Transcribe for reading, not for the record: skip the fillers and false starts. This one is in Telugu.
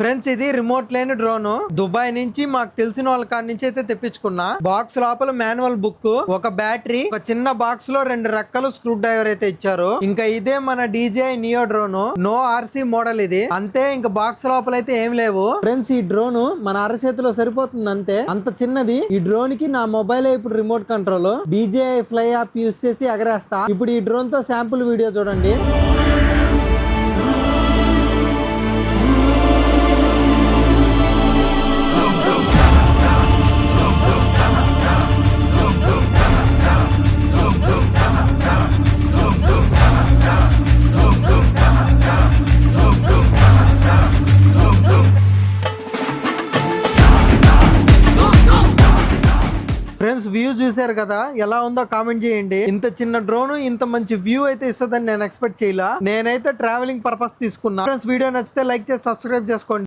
ఫ్రెండ్స్, ఇది రిమోట్ లేని డ్రోన్. దుబాయ్ నుంచి మాకు తెలిసిన వాళ్ళ కాడ నుంచి అయితే తెప్పించుకున్నా. బాక్స్ లోపల మాన్యువల్ బుక్, ఒక బ్యాటరీ, ఒక చిన్న బాక్స్ లో 2 రెక్కలు, స్క్రూ డ్రైవర్ అయితే ఇచ్చారు. ఇంకా ఇదే మన DJI Neo drone. No RC model ఇది. అంతే, ఇంకా బాక్స్ లోపల అయితే ఏం లేవు. ఫ్రెండ్స్, ఈ డ్రోన్ మన అరచేతిలో సరిపోతుంది అంతే. అంత చిన్నది. ఈ డ్రోన్ కి నా మొబైల్ ఇప్పుడు remote control. DJI fly app use చేసి ఎగరేస్తా. ఇప్పుడు ఈ డ్రోన్ తో శాంపుల్ వీడియో చూడండి. ఫ్రెండ్స్, వ్యూ చూసారు కదా, ఎలా ఉందో కామెంట్ చేయండి. ఇంత చిన్న డ్రోన్ ఇంత మంచి వ్యూ అయితే ఇస్తుందని నేను ఎక్స్పెక్ట్ చేయలా. నేనైతే ట్రావెలింగ్ పర్పస్ తీసుకున్నా. ఫ్రెండ్స్, వీడియో నచ్చితే లైక్ చేసి సబ్స్క్రైబ్ చేసుకోండి.